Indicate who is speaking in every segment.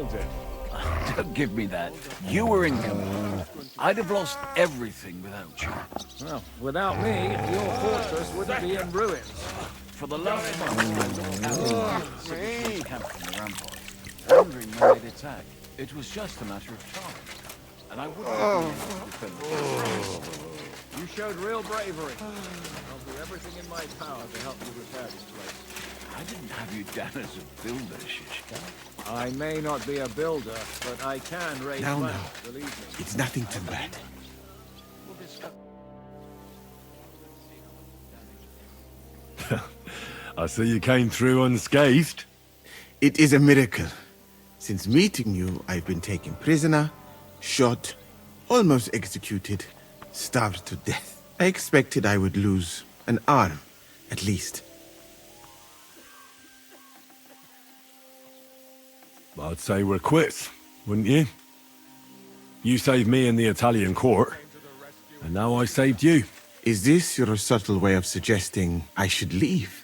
Speaker 1: all did.
Speaker 2: Don't give me that. You were in command. I'd have lost everything without you.
Speaker 1: Well, without me, your fortress wouldn't be in ruins.
Speaker 2: For the last month, citizens camped on the ramparts, wondering when they'd attack. It was just a matter of time. And I wouldn't have been able to defend the
Speaker 1: You showed real bravery. I'll do everything in my power to help you repair this place.
Speaker 2: I didn't have you down as a builder, Shishka.
Speaker 1: I may not be a builder, but I can raise money, believe me.
Speaker 3: It's nothing too bad.
Speaker 2: We'll discuss.
Speaker 4: I see you came through unscathed.
Speaker 3: It is a miracle. Since meeting you, I've been taken prisoner, shot, almost executed, starved to death. I expected I would lose an arm, at least.
Speaker 4: I'd say we're quits, wouldn't you? You saved me in the Italian court, and now I saved you.
Speaker 3: Is this your subtle way of suggesting I should leave?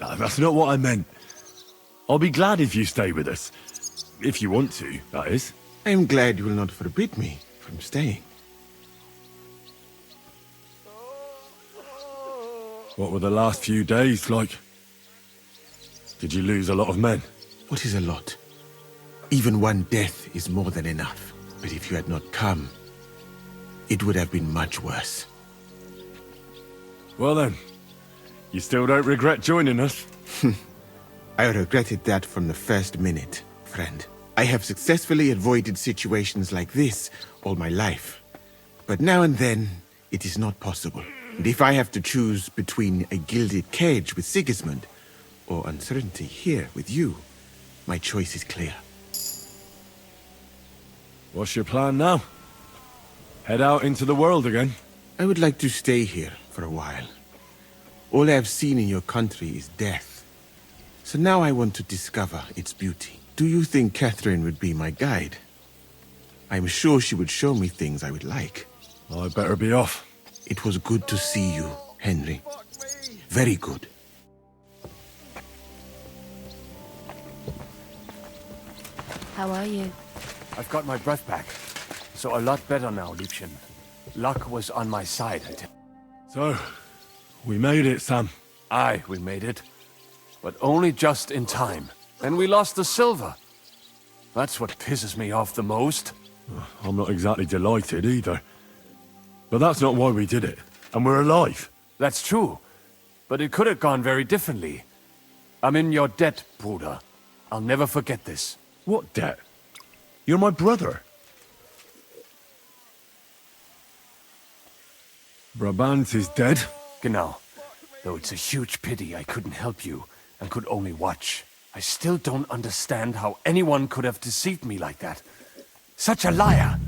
Speaker 4: No, that's not what I meant. I'll be glad if you stay with us. If you want to, that is.
Speaker 3: I am glad you will not forbid me from staying.
Speaker 4: What were the last few days like? Did you lose a lot of men?
Speaker 3: What is a lot? Even one death is more than enough. But if you had not come, it would have been much worse.
Speaker 4: Well then, you still don't regret joining us?
Speaker 3: I regretted that from the first minute, friend. I have successfully avoided situations like this all my life. But now and then, it is not possible. And if I have to choose between a gilded cage with Sigismund or uncertainty here with you, my choice is clear.
Speaker 4: What's your plan now? Head out into the world again?
Speaker 3: I would like to stay here for a while. All I have seen in your country is death. So now I want to discover its beauty. Do you think Catherine would be my guide? I'm sure she would show me things I would like.
Speaker 4: I better be off.
Speaker 3: It was good to see you, Henry. Very good.
Speaker 5: How are you?
Speaker 6: I've got my breath back. So a lot better now, Liebchen. Luck was on my side, I tell.
Speaker 4: So, we made it, Sam.
Speaker 6: Aye, we made it. But only just in time. And we lost the silver. That's what pisses me off the most.
Speaker 4: I'm not exactly delighted either. But that's not why we did it. And we're alive.
Speaker 6: That's true. But it could have gone very differently. I'm in your debt, Bruder. I'll never forget this.
Speaker 4: What debt? You're my brother. Brabant is dead.
Speaker 6: Genau. Though it's a huge pity I couldn't help you and could only watch. I still don't understand how anyone could have deceived me like that. Such a liar!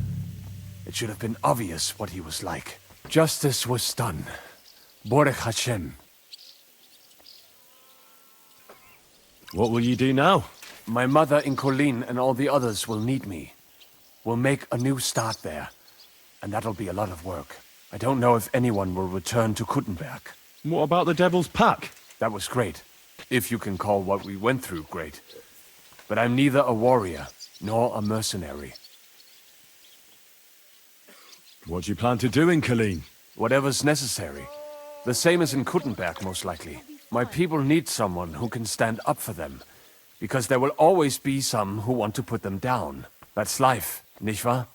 Speaker 6: It should have been obvious what he was like. Justice was done. Borech Hashem.
Speaker 4: What will you do now?
Speaker 6: My mother in Colleen and all the others will need me. We'll make a new start there. And that'll be a lot of work. I don't know if anyone will return to Kuttenberg.
Speaker 4: What about the Devil's Pack?
Speaker 6: That was great. If you can call what we went through great. But I'm neither a warrior, nor a mercenary.
Speaker 4: What do you plan to do in Colleen?
Speaker 6: Whatever's necessary. The same as in Kuttenberg, most likely. My people need someone who can stand up for them. Because there will always be some who want to put them down. That's life, nicht wahr?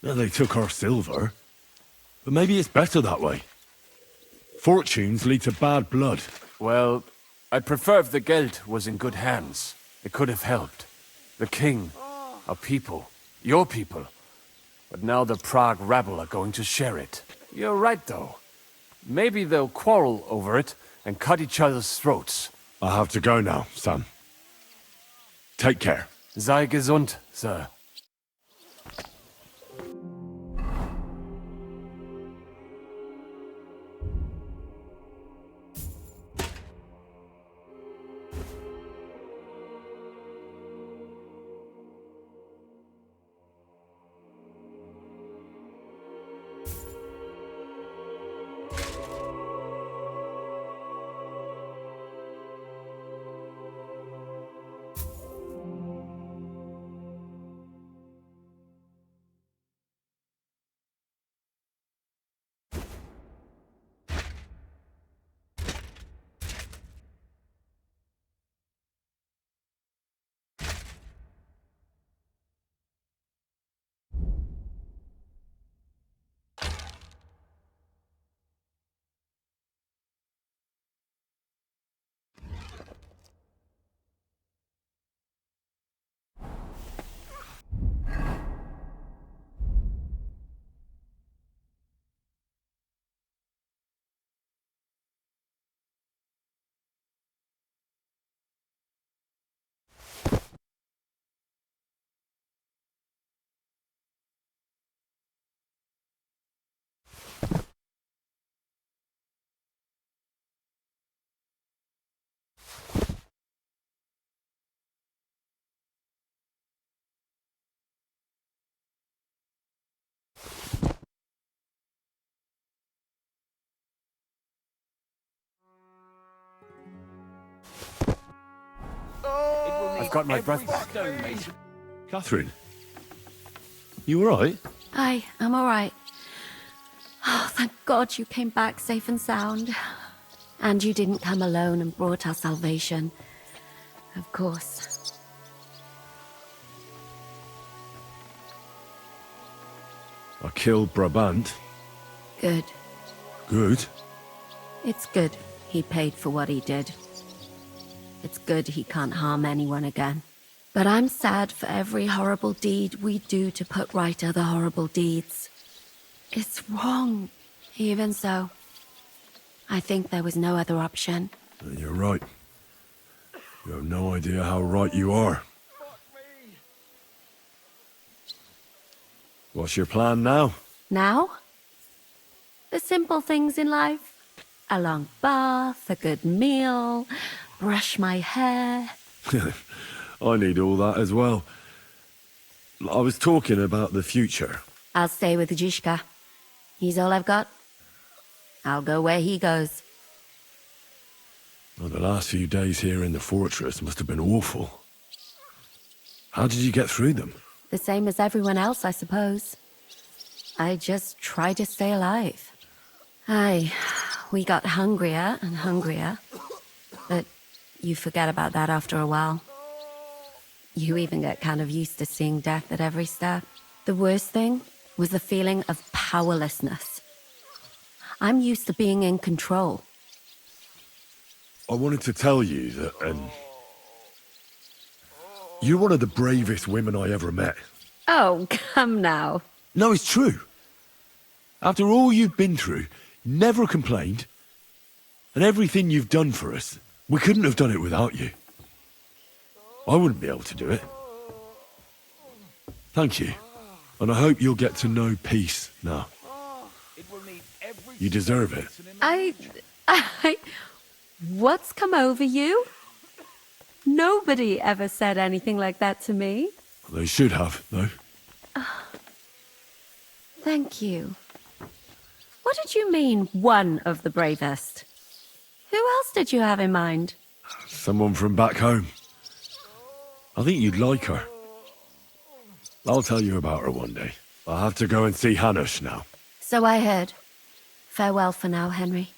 Speaker 4: Well, they took our silver. But maybe it's better that way. Fortunes lead to bad blood.
Speaker 6: Well, I'd prefer if the Geld was in good hands. It could have helped. The king, our people, your people. But now the Prague rabble are going to share it. You're right, though. Maybe they'll quarrel over it and cut each other's throats.
Speaker 4: I have to go now, Sam. Take care.
Speaker 6: Sei gesund, sir. got my breath back.
Speaker 4: Catherine, you all right?
Speaker 5: I'm all right. Oh, thank God you came back safe and sound. And you didn't come alone and brought our salvation. Of course.
Speaker 4: I killed Brabant.
Speaker 5: Good.
Speaker 4: Good.
Speaker 5: It's good he paid for what he did. It's good he can't harm anyone again. But I'm sad for every horrible deed we do to put right other horrible deeds. It's wrong. Even so, I think there was no other option.
Speaker 4: You're right. You have no idea how right you are. What's your plan now?
Speaker 5: Now? The simple things in life. A long bath, a good meal, brush my hair.
Speaker 4: I need all that as well. I was talking about the future.
Speaker 5: I'll stay with Zizka. He's all I've got. I'll go where he goes.
Speaker 4: Well, the last few days here in the fortress must have been awful. How did you get through them?
Speaker 5: The same as everyone else, I suppose. I just try to stay alive. We got hungrier and hungrier. But you forget about that after a while. You even get kind of used to seeing death at every step. The worst thing was the feeling of powerlessness. I'm used to being in control.
Speaker 4: I wanted to tell you that, you're one of the bravest women I ever met.
Speaker 5: Oh, come now.
Speaker 4: No, it's true. After all you've been through, never complained, and everything you've done for us, we couldn't have done it without you. I wouldn't be able to do it. Thank you, and I hope you'll get to know peace now. You deserve it.
Speaker 5: What's come over you? Nobody ever said anything like that to me.
Speaker 4: They should have, though.
Speaker 5: Thank you. What did you mean, one of the bravest? Who else did you have in mind?
Speaker 4: Someone from back home. I think you'd like her. I'll tell you about her one day. I'll have to go and see Hanush now.
Speaker 5: So I heard. Farewell for now, Henry.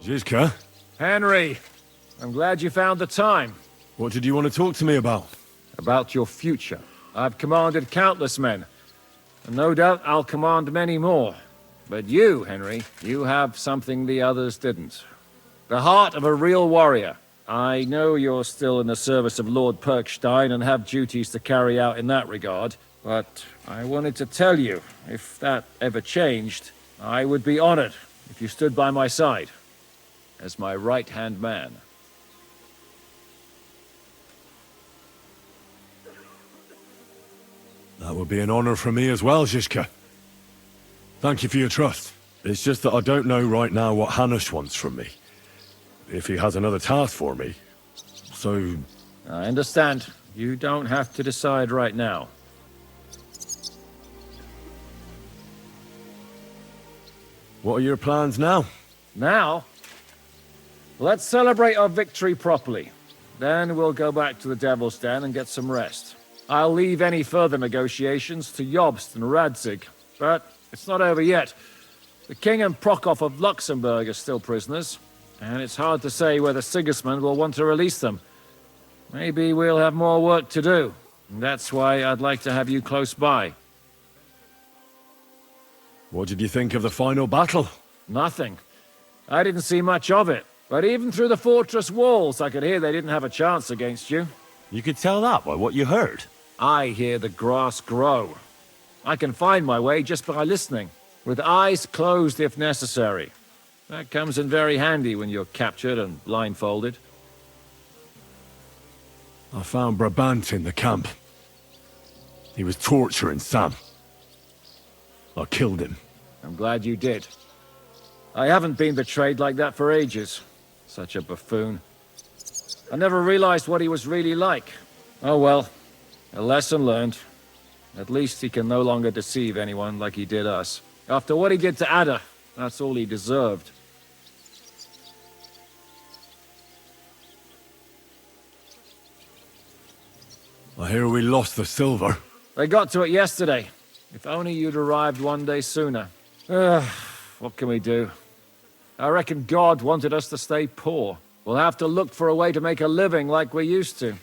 Speaker 4: Zizka,
Speaker 1: Henry, I'm glad you found the time.
Speaker 4: what did you want to talk to me about?
Speaker 1: About your future. I've commanded countless men, and no doubt I'll command many more. But you, Henry, you have something the others didn't. The heart of a real warrior. I know you're still in the service of Lord Perkstein and have duties to carry out in that regard, but I wanted to tell you, if that ever changed, I would be honored if you stood by my side as my right-hand man.
Speaker 4: That would be an honor for me as well, Zizka. Thank you for your trust. It's just that I don't know right now what Hanush wants from me. If he has another task for me. So...
Speaker 1: I understand. You don't have to decide right now.
Speaker 4: what are your plans now?
Speaker 1: Now, let's celebrate our victory properly. Then we'll go back to the Devil's Den and get some rest. I'll leave any further negotiations to Jobst and Radzig, but it's not over yet. The King and Prokop of Luxembourg are still prisoners, and it's hard to say whether Sigismund will want to release them. Maybe we'll have more work to do. And that's why I'd like to have you close by.
Speaker 4: What did you think of the final battle?
Speaker 1: Nothing. I didn't see much of it, but even through the fortress walls I could hear they didn't have a chance against you.
Speaker 7: You could tell that by what you heard.
Speaker 1: I hear the grass grow. I can find my way just by listening, with eyes closed if necessary. That comes in very handy when you're captured and blindfolded.
Speaker 4: I found Brabant in the camp. He was torturing Sam. I killed him.
Speaker 1: I'm glad you did. I haven't been betrayed like that for ages. Such a buffoon. I never realized what he was really like. Oh well, a lesson learned. At least he can no longer deceive anyone like he did us. After what he did to Ada, that's all he deserved.
Speaker 4: I hear we lost the silver.
Speaker 1: They got to it yesterday. If only you'd arrived one day sooner. What can we do? I reckon God wanted us to stay poor. We'll have to look for a way to make a living like we used to.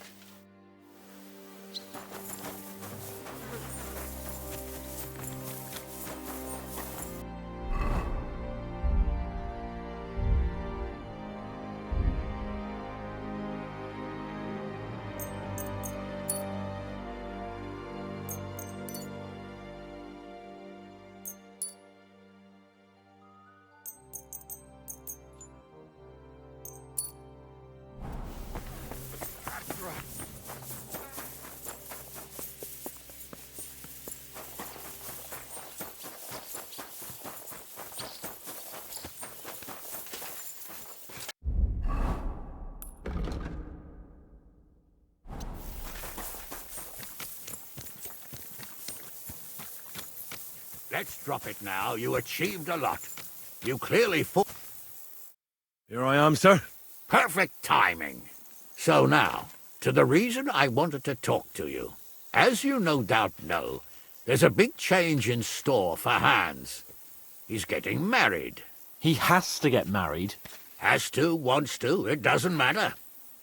Speaker 8: Let's drop it now. You achieved a lot. You clearly fought.
Speaker 4: Here I am, sir.
Speaker 8: Perfect timing. So now, to the reason I wanted to talk to you. As you no doubt know, there's a big change in store for Hans. He's getting married.
Speaker 7: He has to get married.
Speaker 8: Has to, wants to, it doesn't matter.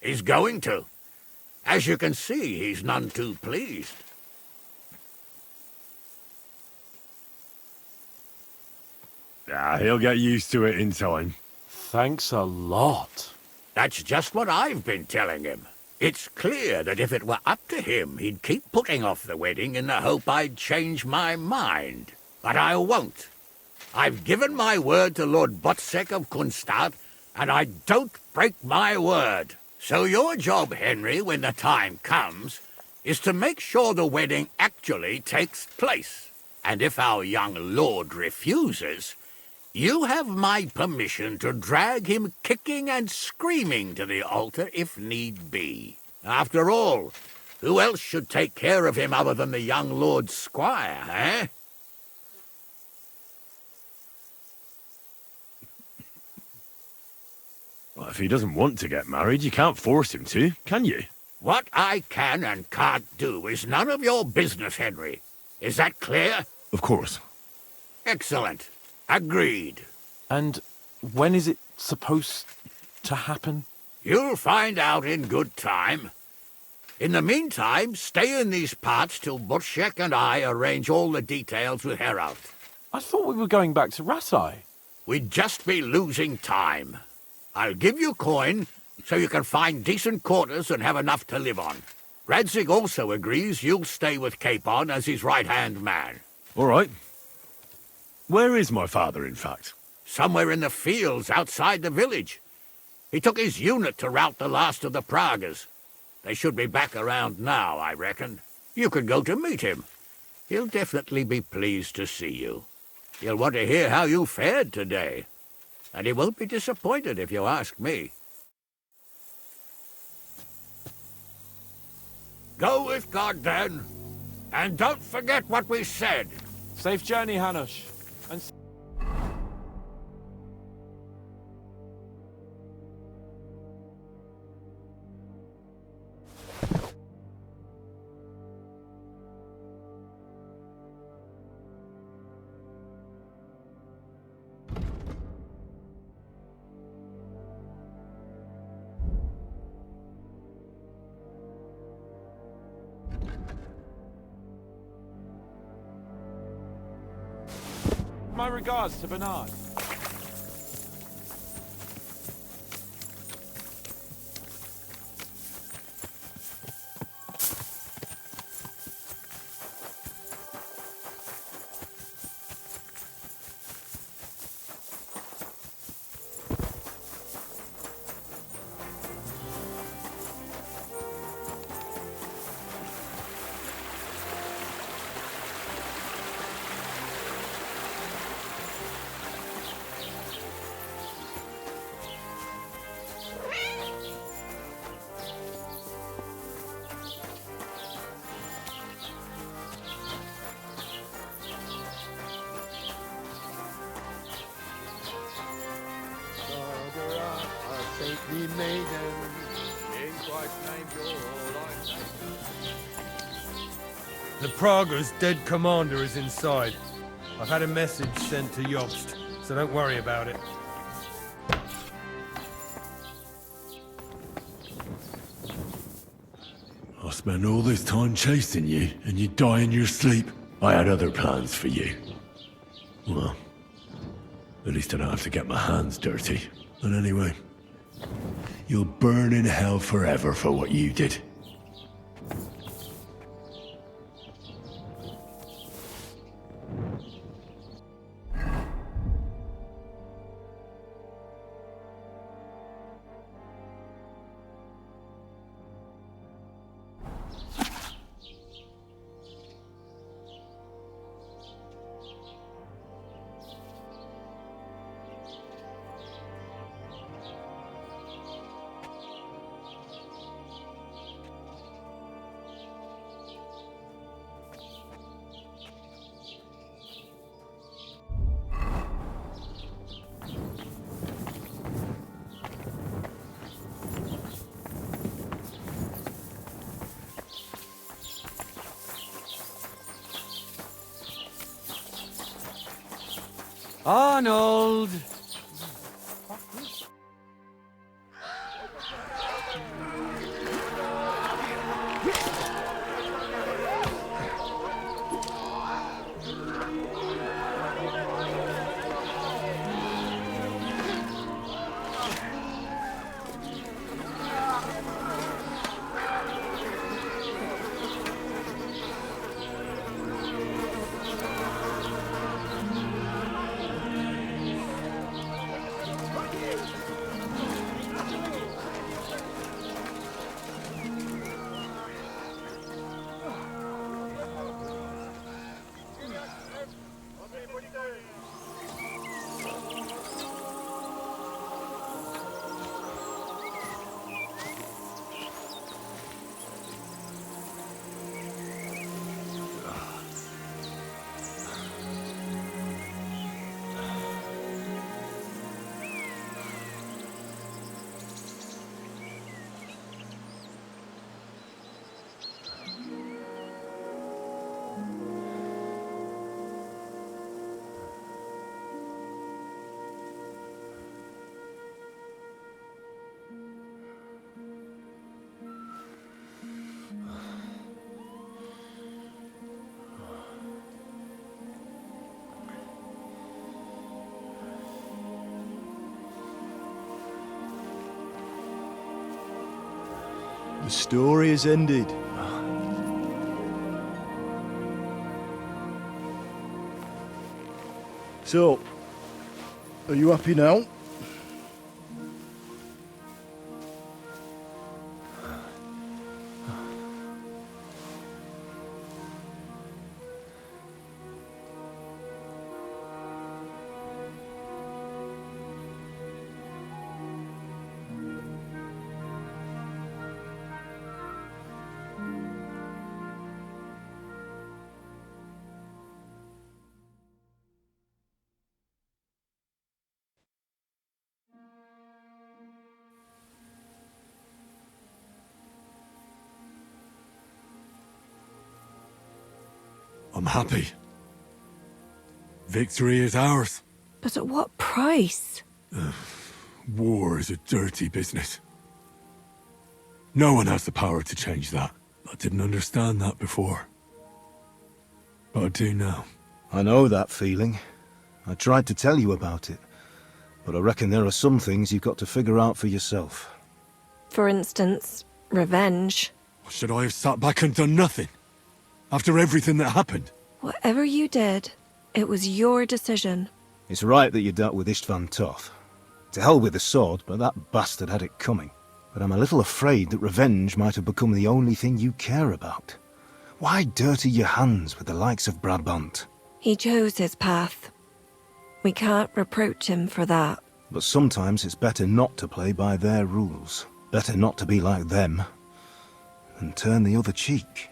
Speaker 8: He's going to. As you can see, he's none too pleased.
Speaker 4: Ah, he'll get used to it in time.
Speaker 6: Thanks a lot.
Speaker 8: That's just what I've been telling him. It's clear that if it were up to him, he'd keep putting off the wedding in the hope I'd change my mind. But I won't. I've given my word to Lord Botsek of Kunstad, and I don't break my word. So your job, Henry, when the time comes, is to make sure the wedding actually takes place. And if our young lord refuses, you have my permission to drag him kicking and screaming to the altar if need be. After all, who else should take care of him other than the young lord's squire, eh?
Speaker 4: Well, if he doesn't want to get married, you can't force him to, can you?
Speaker 8: What I can and can't do is none of your business, Henry. Is that clear?
Speaker 4: Of course.
Speaker 8: Excellent. Agreed.
Speaker 6: And when is it supposed to happen?
Speaker 8: You'll find out in good time. In the meantime, stay in these parts till Butchek and I arrange all the details with Herald.
Speaker 6: I thought we were going back to Ratai.
Speaker 8: We'd just be losing time. I'll give you coin so you can find decent quarters and have enough to live on. Radzig also agrees you'll stay with Capon as his right-hand man.
Speaker 4: All right. Where is my father, in fact?
Speaker 8: Somewhere in the fields outside the village. He took his unit to rout the last of the Pragas. They should be back around now, I reckon. You could go to meet him. He'll definitely be pleased to see you. He'll want to hear how you fared today. And he won't be disappointed if you ask me. Go with God, then. And don't forget what we said.
Speaker 6: Safe journey, Hanush. And my regards to Bernard.
Speaker 9: Take me, maiden, in Christ's name, you're all I need. The Prague's dead commander is inside. I've had a message sent to Jobst, so don't worry about it.
Speaker 4: I spent all this time chasing you, and you die in your sleep. I had other plans for you. Well, at least I don't have to get my hands dirty. And anyway, you'll burn in hell forever for what you did.
Speaker 9: Arnold!
Speaker 10: The story is ended. So, are you happy now?
Speaker 4: I'm happy. Victory is ours.
Speaker 5: But at what price?
Speaker 4: War is a dirty business. No one has the power to change that. I didn't understand that before. But I do now.
Speaker 10: I know that feeling. I tried to tell you about it. But I reckon there are some things you've got to figure out for yourself.
Speaker 5: For instance, revenge.
Speaker 4: Should I have sat back and done nothing? After everything that happened?
Speaker 5: Whatever you did, it was your decision.
Speaker 10: It's right that you dealt with Istvan tough. To hell with the sword, but that bastard had it coming. But I'm a little afraid that revenge might have become the only thing you care about. Why dirty your hands with the likes of Brabant?
Speaker 5: He chose his path. We can't reproach him for that.
Speaker 10: But sometimes it's better not to play by their rules. Better not to be like them. And turn the other cheek.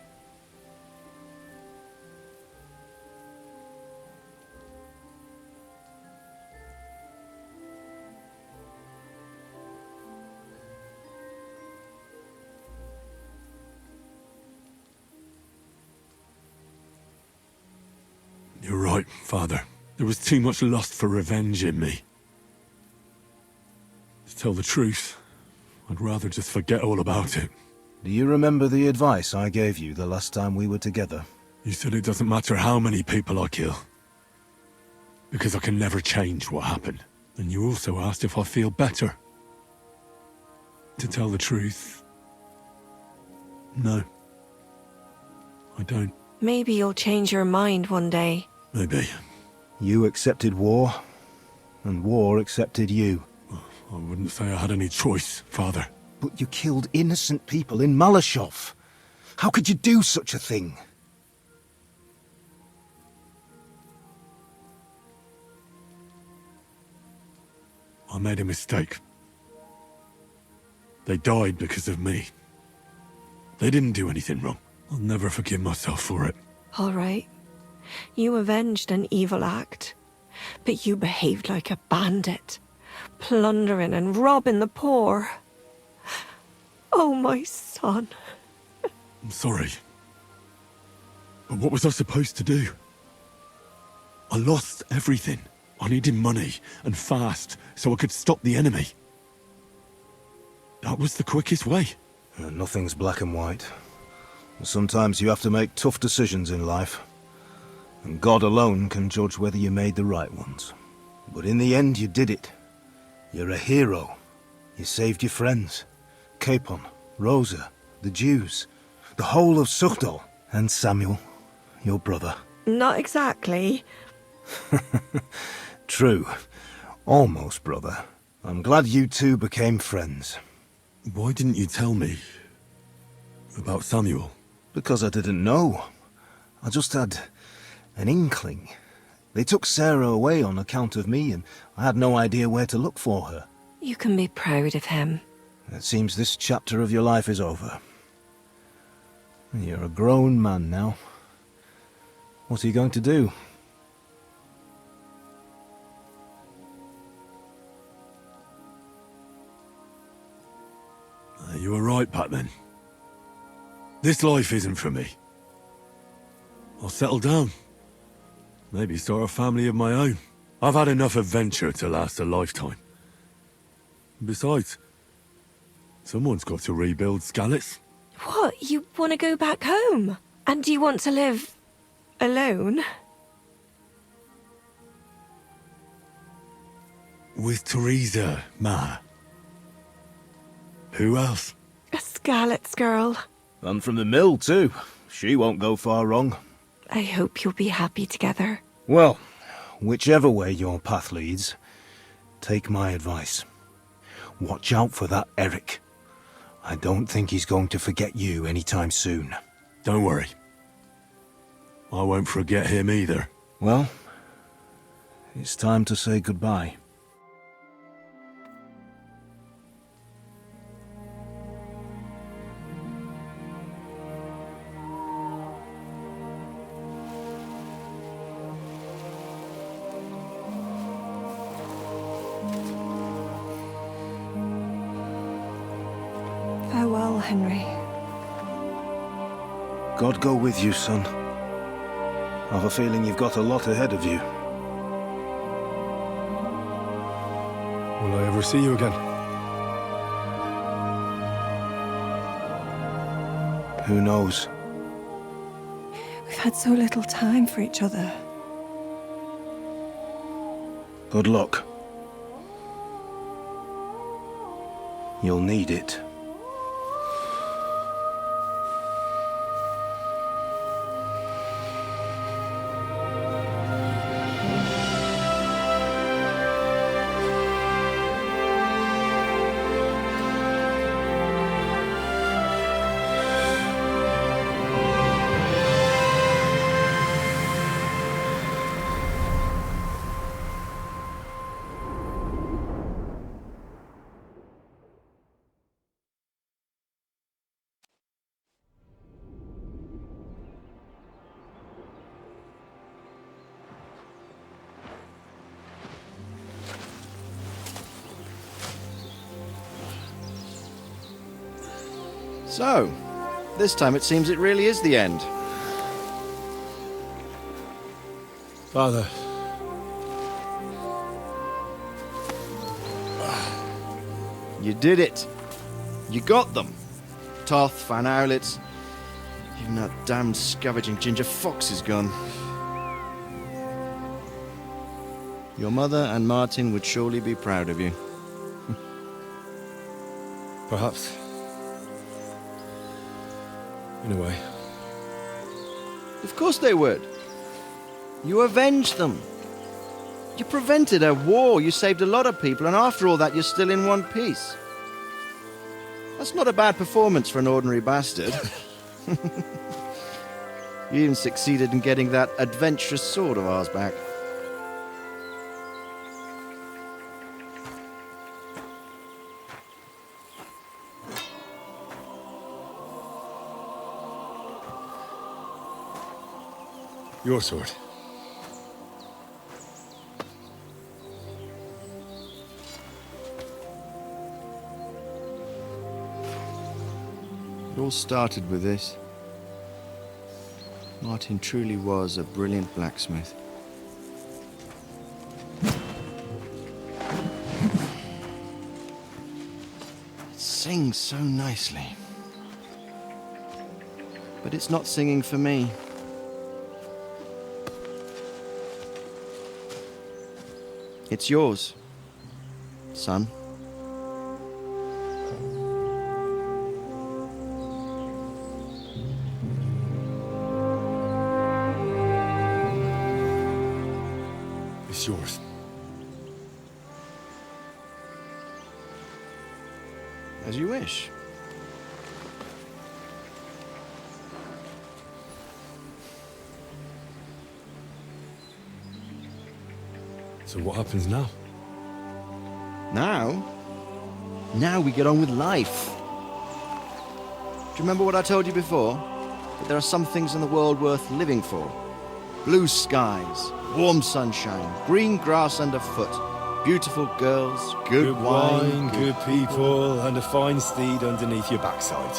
Speaker 4: You're right, Father. There was too much lust for revenge in me. To tell the truth, I'd rather just forget all about it.
Speaker 10: Do you remember the advice I gave you the last time we were together?
Speaker 4: You said it doesn't matter how many people I kill, because I can never change what happened. And you also asked if I feel better. To tell the truth, no, I don't.
Speaker 11: Maybe you'll change your mind one day.
Speaker 4: Maybe.
Speaker 10: You accepted war, and war accepted you.
Speaker 4: I wouldn't say I had any choice, Father.
Speaker 10: But you killed innocent people in Malashov. How could you do such a thing?
Speaker 4: I made a mistake. They died because of me. They didn't do anything wrong. I'll never forgive myself for it.
Speaker 11: All right. You avenged an evil act, but you behaved like a bandit, plundering and robbing the poor. Oh, my son.
Speaker 4: I'm sorry. But what was I supposed to do? I lost everything. I needed money, and fast, so I could stop the enemy. That was the quickest way.
Speaker 10: Nothing's black and white. Sometimes you have to make tough decisions in life. And God alone can judge whether you made the right ones. But in the end, you did it. You're a hero. You saved your friends. Capon, Rosa, the Jews, the whole of Sugdol, and Samuel, your brother.
Speaker 11: Not exactly.
Speaker 10: True. Almost, brother. I'm glad you two became friends.
Speaker 4: Why didn't you tell me about Samuel?
Speaker 10: Because I didn't know. I just had an inkling. They took Sarah away on account of me, and I had no idea where to look for her.
Speaker 11: You can be proud of him.
Speaker 10: It seems this chapter of your life is over. You're a grown man now. What are you going to do?
Speaker 4: You were right back then. This life isn't for me. I'll settle down. Maybe start a family of my own. I've had enough adventure to last a lifetime. Besides, someone's got to rebuild Skalitz.
Speaker 11: What? You want to go back home? And do you want to live alone?
Speaker 4: With Teresa, Ma. Who else?
Speaker 11: A Skalitz girl.
Speaker 10: And from the mill, too. She won't go far wrong.
Speaker 11: I hope you'll be happy together.
Speaker 10: Well, whichever way your path leads, take my advice. Watch out for that Eric. I don't think he's going to forget you anytime soon.
Speaker 4: Don't worry. I won't forget him either.
Speaker 10: Well, it's time to say goodbye.
Speaker 11: Farewell, Henry.
Speaker 10: God go with you, son. I've a feeling you've got a lot ahead of you.
Speaker 4: Will I ever see you again?
Speaker 10: Who knows?
Speaker 11: We've had so little time for each other.
Speaker 10: Good luck. You'll need it.
Speaker 12: So, this time it seems it really is the end.
Speaker 4: Father.
Speaker 12: You did it. You got them. Toth, Van Owlitz. Even that damned scavenging ginger fox is gone. Your mother and Martin would surely be proud of you.
Speaker 4: Perhaps. In a way.
Speaker 12: Of course they would. You avenged them. You prevented a war, you saved a lot of people, and after all that, you're still in one piece. That's not a bad performance for an ordinary bastard. You even succeeded in getting that adventurous sword of ours back.
Speaker 4: Your sword.
Speaker 12: It all started with this. Martin truly was a brilliant blacksmith. It sings so nicely. But it's not singing for me. It's yours, son.
Speaker 4: It's yours.
Speaker 12: As you wish.
Speaker 4: So what happens now?
Speaker 12: Now? Now we get on with life. Do you remember what I told you before? That there are some things in the world worth living for. Blue skies, warm sunshine, green grass underfoot, beautiful girls, good wine,
Speaker 10: good people, and a fine steed underneath your backside.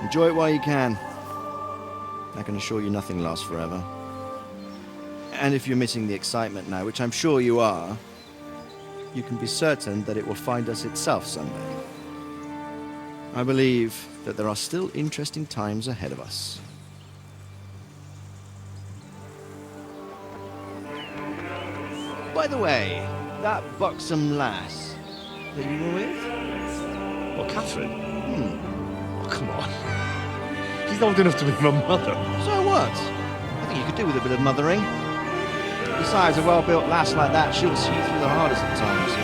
Speaker 12: Enjoy it while you can. I can assure you nothing lasts forever. And if you're missing the excitement now, which I'm sure you are, you can be certain that it will find us itself someday. I believe that there are still interesting times ahead of us. By the way, that buxom lass that you were with?
Speaker 10: What, Catherine? Oh, come on. She's old enough to be my mother.
Speaker 12: So what? I think you could do with a bit of mothering. Besides, a well-built lass like that, she'll see you through the hardest of times.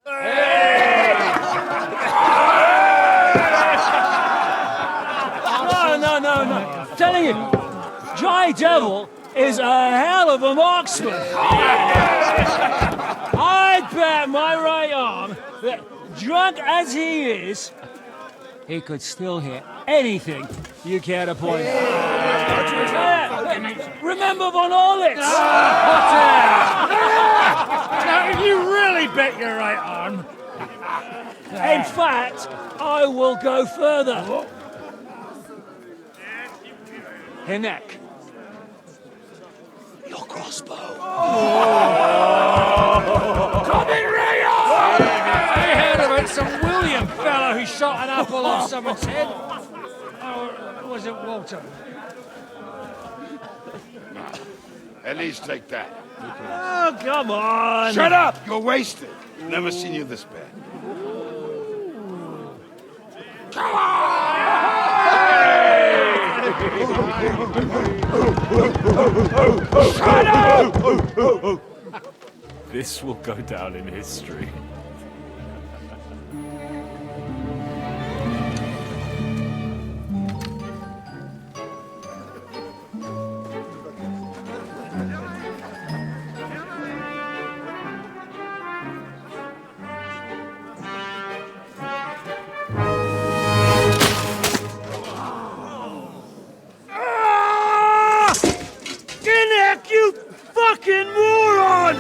Speaker 13: No. Telling you, Dry Devil is a hell of a marksman. I'd bet my right arm that, drunk as he is, he could still hit anything you care to point at. Remember Von Orlitz?
Speaker 14: Now, if you really bet your right arm...
Speaker 13: In fact, I will go further. Hinek. Your crossbow.
Speaker 14: Coming right on! I heard about some William fellow who shot an apple on someone's head. Or was it Walter?
Speaker 15: At least take that.
Speaker 13: Oh, come on!
Speaker 15: Shut up! You're wasted. Never seen you this bad. Come on! Shut up!
Speaker 6: This will go down in history.
Speaker 13: Hinek, you fucking moron!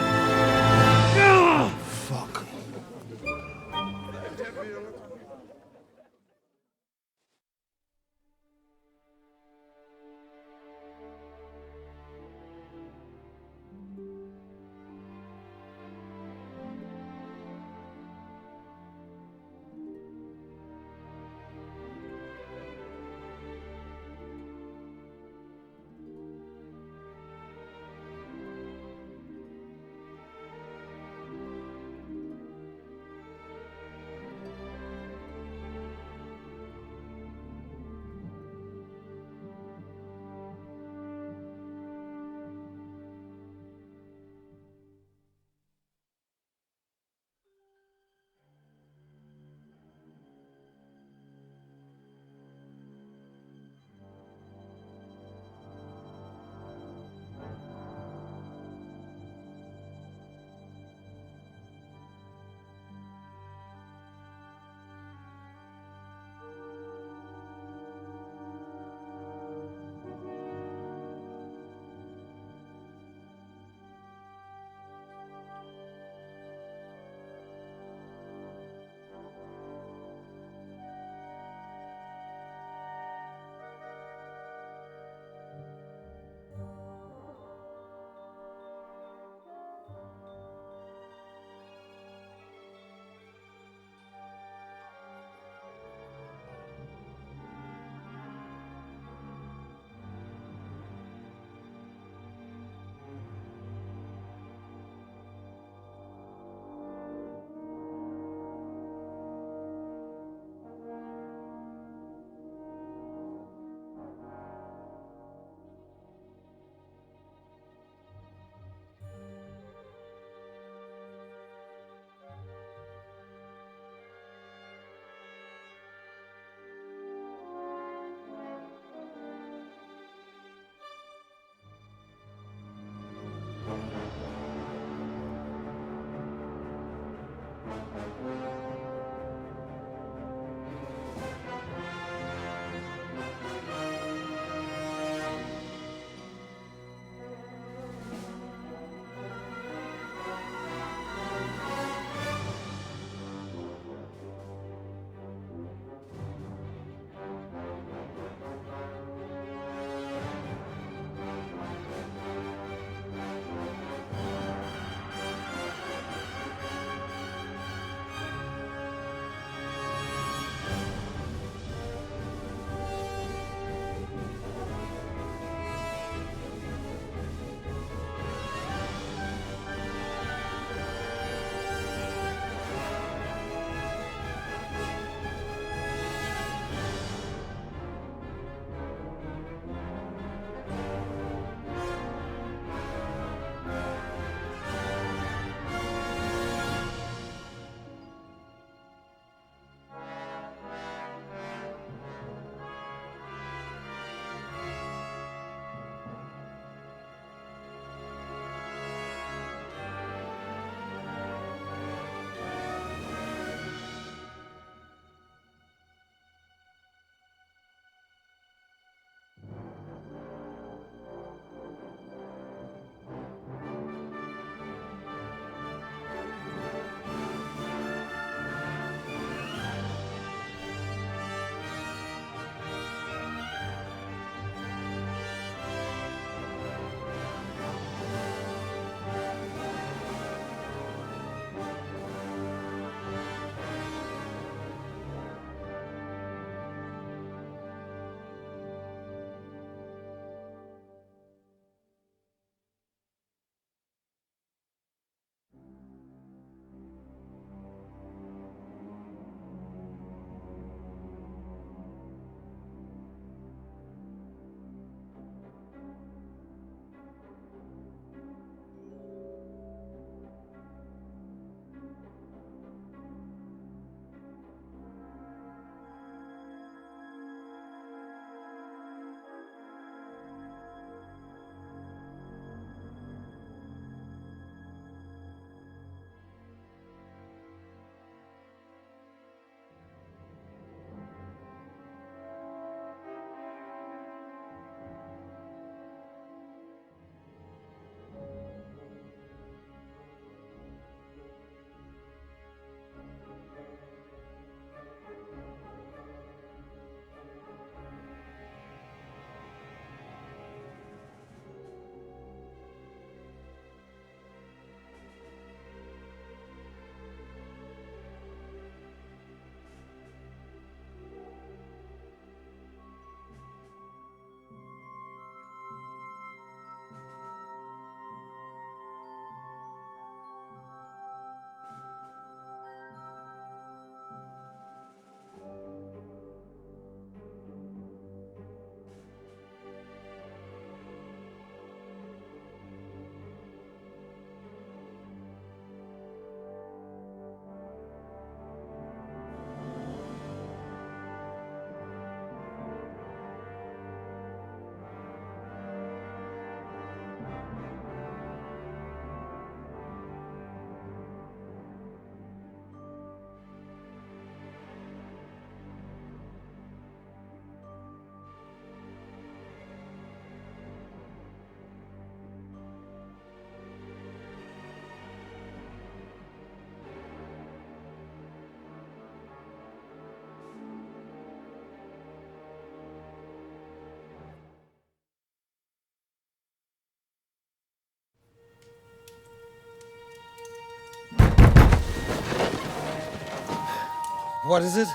Speaker 16: What is it?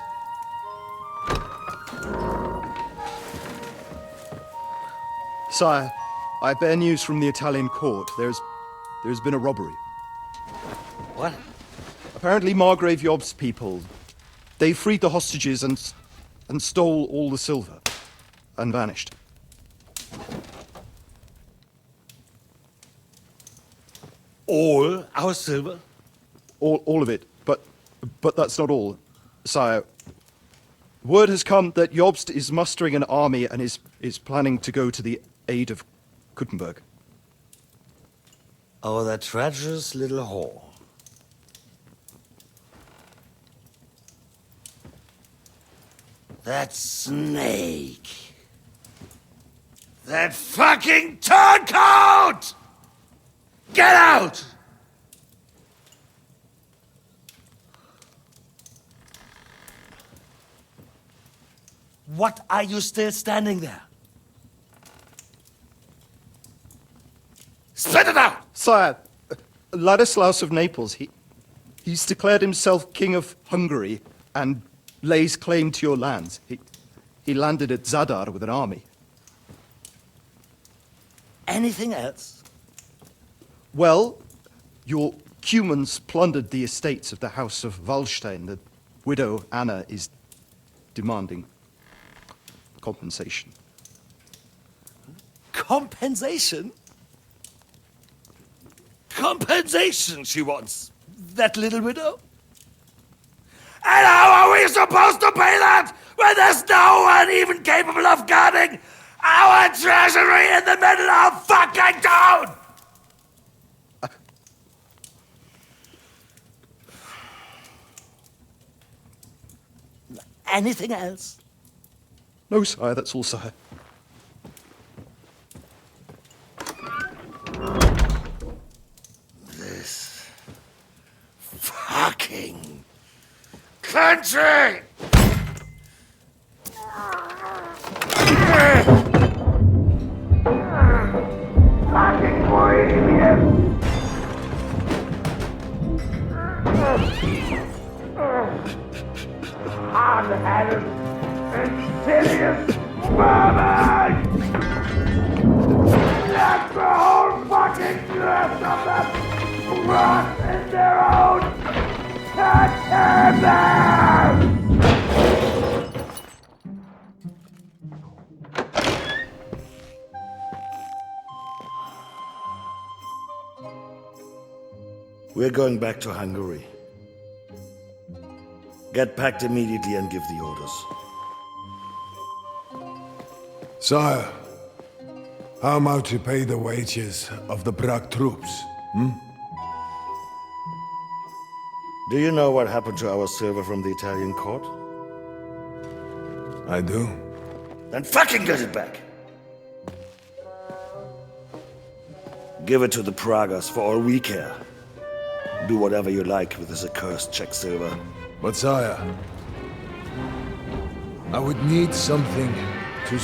Speaker 17: Sire, I bear news from the Italian court. There's been a robbery.
Speaker 16: What?
Speaker 17: Apparently Margrave Yob's people, they freed the hostages and stole all the silver and vanished.
Speaker 16: All our silver?
Speaker 17: All of it, but that's not all, sire. Word has come that Jobst is mustering an army and is planning to go to the aid of Kuttenberg.
Speaker 16: Oh, that treacherous little whore. That snake. That fucking turncoat! Get out! What are you still standing there? Spit it out!
Speaker 17: Sire, Ladislaus of Naples, he's declared himself King of Hungary and lays claim to your lands. He landed at Zadar with an army.
Speaker 16: Anything else?
Speaker 17: Well, your Cumans plundered the estates of the House of Wallstein. The widow Anna is demanding compensation.
Speaker 16: Compensation? Compensation she wants, that little widow? And how are we supposed to pay that when there's no one even capable of guarding our treasury in the middle of fucking town? Anything else?
Speaker 17: No, sire, that's all, sire.
Speaker 16: This fucking country! Fucking Bohemian! Hard-headed, insidious vermin! Let the whole fucking rest of them rot in their own containers!
Speaker 18: We're going back to Hungary. Get packed immediately and give the orders.
Speaker 15: Sire, how am I to pay the wages of the Prague troops?
Speaker 18: Do you know what happened to our silver from the Italian court?
Speaker 15: I do.
Speaker 18: Then fucking get it back! Give it to the Pragas for all we care. Do whatever you like with this accursed Czech silver.
Speaker 15: But sire, I would need something to...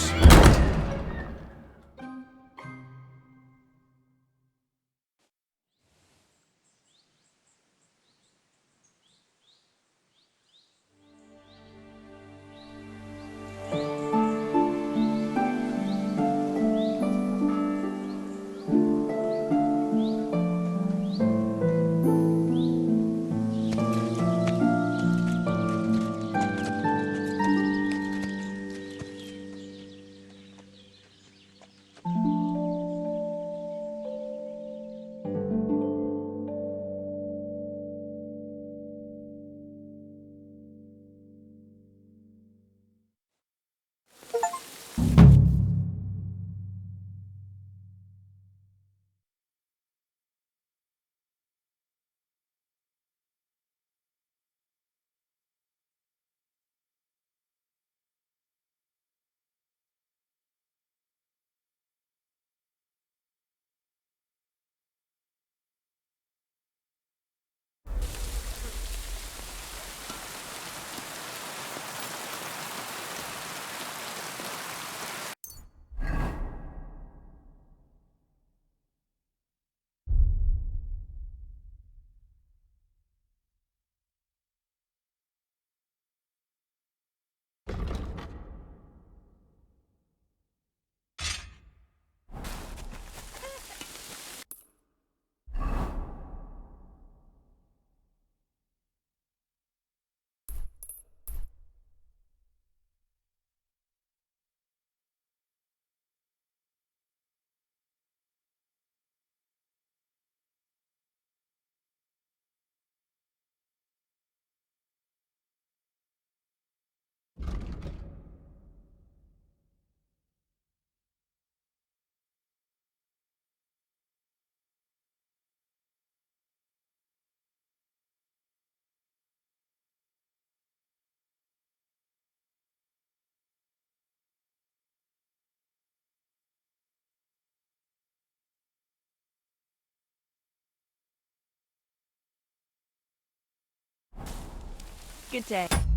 Speaker 19: Good day.